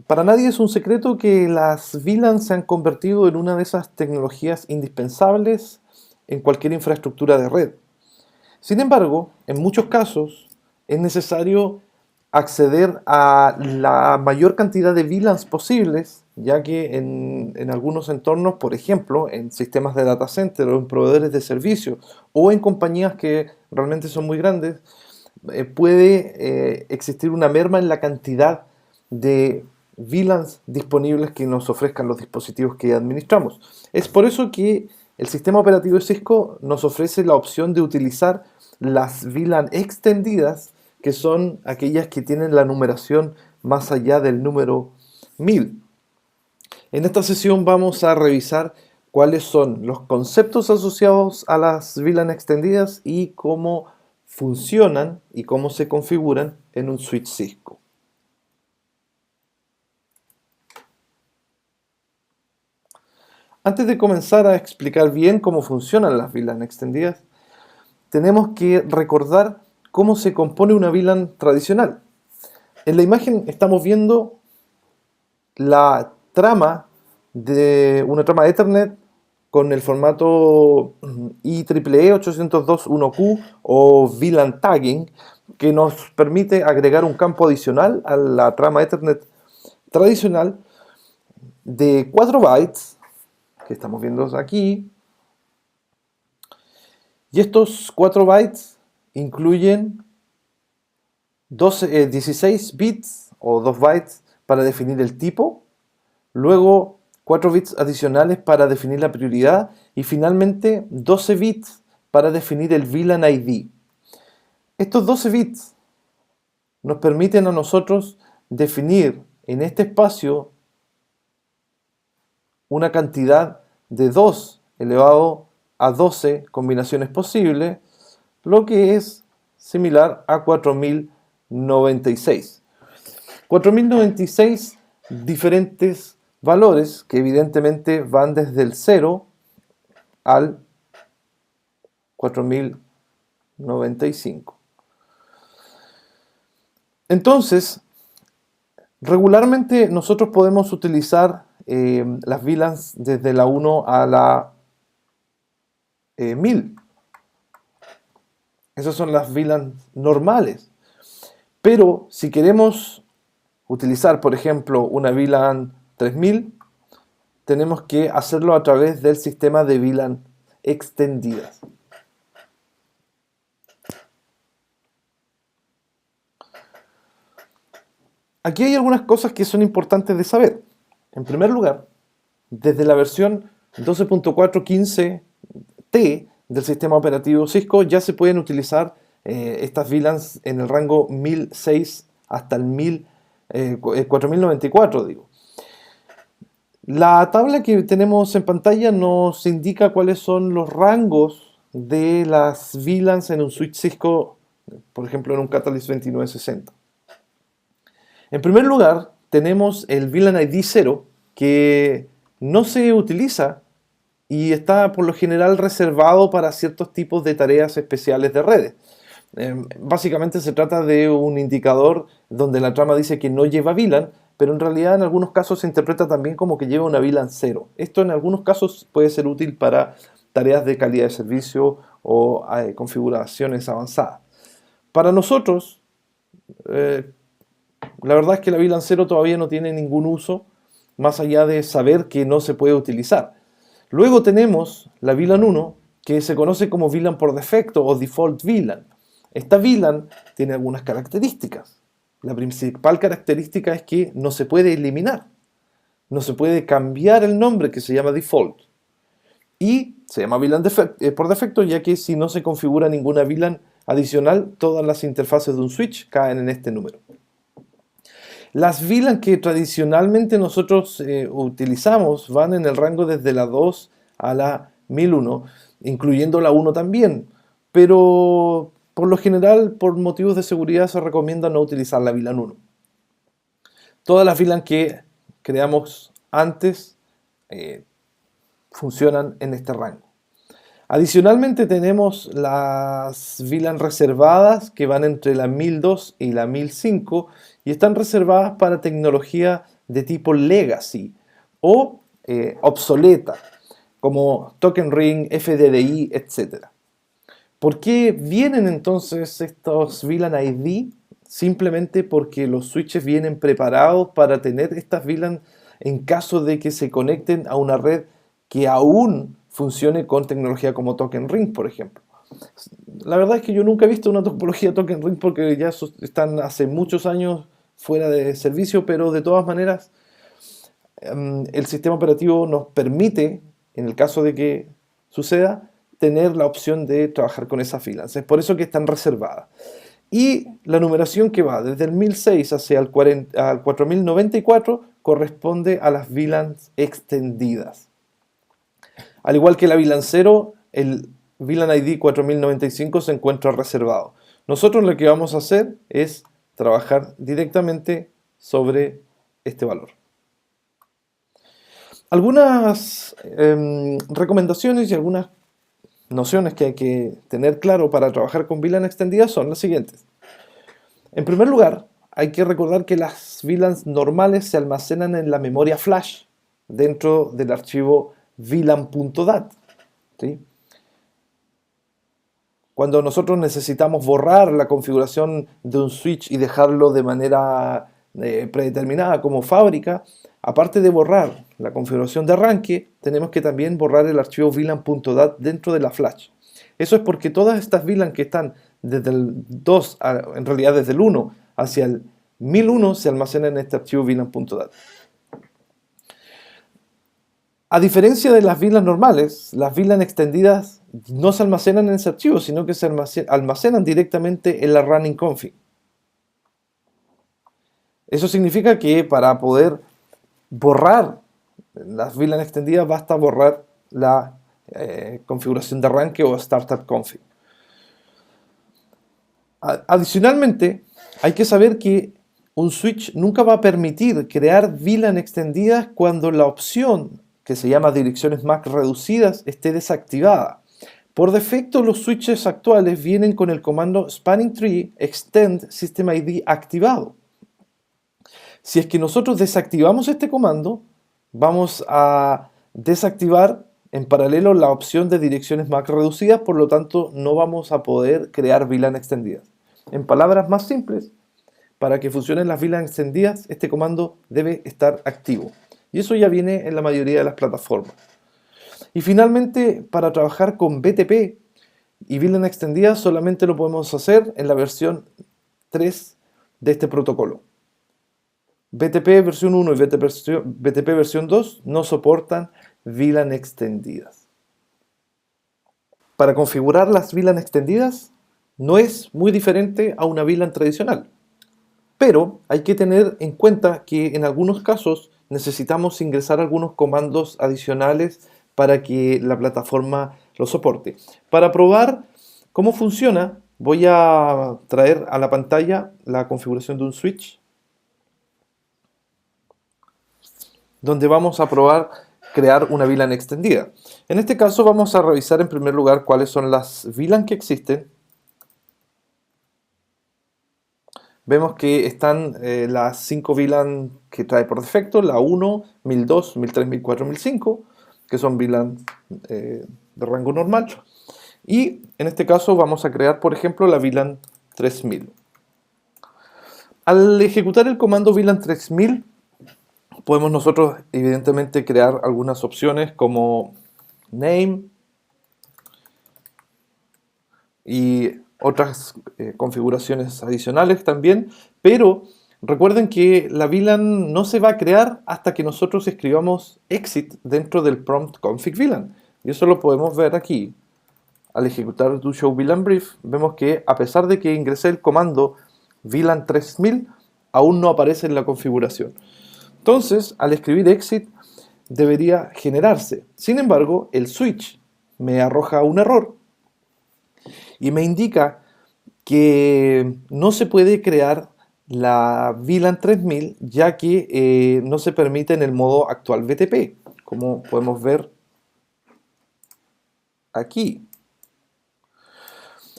Para nadie es un secreto que las VLANs se han convertido en una de esas tecnologías indispensables en cualquier infraestructura de red. Sin embargo, en muchos casos es necesario acceder a la mayor cantidad de VLANs posibles, ya que en algunos entornos, por ejemplo, en sistemas de data center o en proveedores de servicios o en compañías que realmente son muy grandes, puede existir una merma en la cantidad de VLANs disponibles que nos ofrezcan los dispositivos que administramos. Es por eso que el sistema operativo de Cisco nos ofrece la opción de utilizar las VLAN extendidas, que son aquellas que tienen la numeración más allá del número 1000. En esta sesión vamos a revisar cuáles son los conceptos asociados a las VLAN extendidas y cómo funcionan y cómo se configuran en un switch Cisco. Antes de comenzar a explicar bien cómo funcionan las VLAN extendidas, tenemos que recordar cómo se compone una VLAN tradicional. En la imagen estamos viendo la trama de una trama Ethernet con el formato IEEE 802.1Q o VLAN tagging, que nos permite agregar un campo adicional a la trama Ethernet tradicional de 4 bytes, que estamos viendo aquí. Y estos 4 bytes incluyen 16 bits o 2 bytes para definir el tipo, luego 4 bits adicionales para definir la prioridad y finalmente 12 bits para definir el VLAN ID. Estos 12 bits nos permiten a nosotros definir en este espacio una cantidad de 2 elevado a 12 combinaciones posibles, lo que es similar a 4096. 4096 diferentes valores que evidentemente van desde el 0 al 4095. Entonces, regularmente nosotros podemos utilizar las VLANs desde la 1 a la 1000. Esas son las VLANs normales. Pero si queremos utilizar, por ejemplo, una VLAN 3000, tenemos que hacerlo a través del sistema de VLAN extendidas. Aquí hay algunas cosas que son importantes de saber. En primer lugar, desde la versión 12.4.15T del sistema operativo Cisco ya se pueden utilizar estas VLANs en el rango 1006 hasta el 4094, digo. La tabla que tenemos en pantalla nos indica cuáles son los rangos de las VLANs en un switch Cisco, por ejemplo en un Catalyst 2960. En primer lugar, tenemos el VLAN ID 0, que no se utiliza y está por lo general reservado para ciertos tipos de tareas especiales de redes. Básicamente se trata de un indicador donde la trama dice que no lleva VLAN, pero en realidad en algunos casos se interpreta también como que lleva una VLAN 0. Esto en algunos casos puede ser útil para tareas de calidad de servicio o configuraciones avanzadas. Para nosotros, la verdad es que la VLAN 0 todavía no tiene ningún uso, más allá de saber que no se puede utilizar. Luego tenemos la VLAN 1, que se conoce como VLAN por defecto o Default VLAN. Esta VLAN tiene algunas características. La principal característica es que no se puede eliminar. No se puede cambiar el nombre, que se llama Default. Y se llama VLAN por defecto, ya que si no se configura ninguna VLAN adicional, todas las interfaces de un switch caen en este número. Las VLAN que tradicionalmente nosotros utilizamos van en el rango desde la 2 a la 1001, incluyendo la 1 también, pero por lo general, por motivos de seguridad, se recomienda no utilizar la VLAN 1. Todas las VLAN que creamos antes funcionan en este rango. Adicionalmente tenemos las VLAN reservadas que van entre la 1002 y la 1005 y están reservadas para tecnología de tipo legacy o obsoleta, como Token Ring, FDDI, etc. ¿Por qué vienen entonces estos VLAN ID? Simplemente porque los switches vienen preparados para tener estas VLAN en caso de que se conecten a una red que aún funcione con tecnología como Token Ring, por ejemplo. La verdad es que yo nunca he visto una topología Token Ring porque ya están hace muchos años fuera de servicio, pero de todas maneras el sistema operativo nos permite, en el caso de que suceda, tener la opción de trabajar con esas VLANs. Es por eso que están reservadas. Y la numeración que va desde el 1006 hacia el 4094 corresponde a las VLANs extendidas. Al igual que la VLAN 0, el VLAN ID 4095 se encuentra reservado. Nosotros lo que vamos a hacer es trabajar directamente sobre este valor. Algunas recomendaciones y algunas nociones que hay que tener claro para trabajar con VLAN extendidas son las siguientes. En primer lugar, hay que recordar que las VLANs normales se almacenan en la memoria flash dentro del archivo VLAN.dat. ¿Sí? Cuando nosotros necesitamos borrar la configuración de un switch y dejarlo de manera predeterminada como fábrica, aparte de borrar la configuración de arranque, tenemos que también borrar el archivo VLAN.dat dentro de la flash. Eso es porque todas estas VLAN que están desde el 2, en realidad desde el 1 hacia el 1001 se almacenan en este archivo VLAN.dat. A diferencia de las VLAN normales, las VLAN extendidas no se almacenan en ese archivo, sino que se almacenan directamente en la running config. Eso significa que para poder borrar las VLAN extendidas basta borrar la configuración de arranque o startup config. Adicionalmente, hay que saber que un switch nunca va a permitir crear VLAN extendidas cuando la opción que se llama direcciones MAC reducidas esté desactivada. Por defecto, los switches actuales vienen con el comando spanning tree extend system ID activado. Si es que nosotros desactivamos este comando, vamos a desactivar en paralelo la opción de direcciones MAC reducidas, por lo tanto no vamos a poder crear VLAN extendidas. En palabras más simples, para que funcionen las VLAN extendidas, este comando debe estar activo. Y eso ya viene en la mayoría de las plataformas. Y finalmente, para trabajar con BTP y VLAN extendidas, solamente lo podemos hacer en la versión 3 de este protocolo. BTP versión 1 y BTP versión 2 no soportan VLAN extendidas. Para configurar las VLAN extendidas no es muy diferente a una VLAN tradicional, pero hay que tener en cuenta que en algunos casos necesitamos ingresar algunos comandos adicionales para que la plataforma lo soporte. Para probar cómo funciona, voy a traer a la pantalla la configuración de un switch, donde vamos a probar crear una VLAN extendida. En este caso vamos a revisar en primer lugar cuáles son las VLAN que existen. Vemos que están las 5 VLAN que trae por defecto, la 1, 1002, 1003, 1004, 1005, que son VLAN de rango normal. Y en este caso vamos a crear, por ejemplo, la VLAN 3000. Al ejecutar el comando VLAN 3000, podemos nosotros evidentemente crear algunas opciones como name y otras configuraciones adicionales también, pero recuerden que la VLAN no se va a crear hasta que nosotros escribamos exit dentro del prompt config VLAN. Y eso lo podemos ver aquí. Al ejecutar do show VLAN brief, vemos que a pesar de que ingresé el comando VLAN 3000, aún no aparece en la configuración. Entonces, al escribir exit, debería generarse. Sin embargo, el switch me arroja un error y me indica que no se puede crear la VLAN 3000 ya que no se permite en el modo actual BTP, como podemos ver aquí.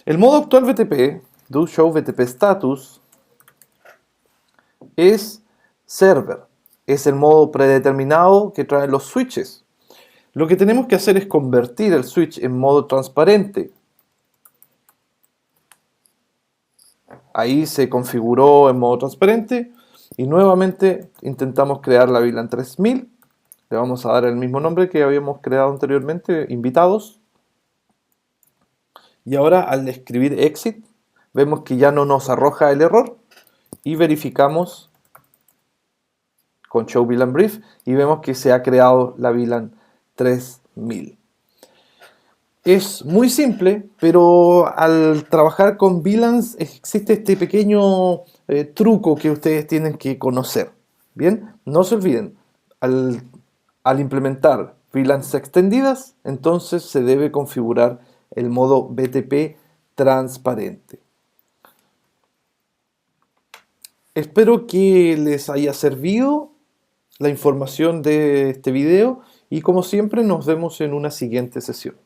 El modo actual BTP, do show BTP status, es server. es el modo predeterminado que traen los switches. Lo que tenemos que hacer es convertir el switch en modo transparente. Ahí se configuró en modo transparente y nuevamente intentamos crear la VLAN 3000. Le vamos a dar el mismo nombre que habíamos creado anteriormente, invitados. Y ahora al escribir exit, vemos que ya no nos arroja el error y verificamos con show VLAN brief y vemos que se ha creado la VLAN 3000. Es muy simple, pero al trabajar con VLANs existe este pequeño truco que ustedes tienen que conocer. Bien, no se olviden, al implementar VLANs extendidas, entonces se debe configurar el modo BTP transparente. Espero que les haya servido la información de este video y como siempre nos vemos en una siguiente sesión.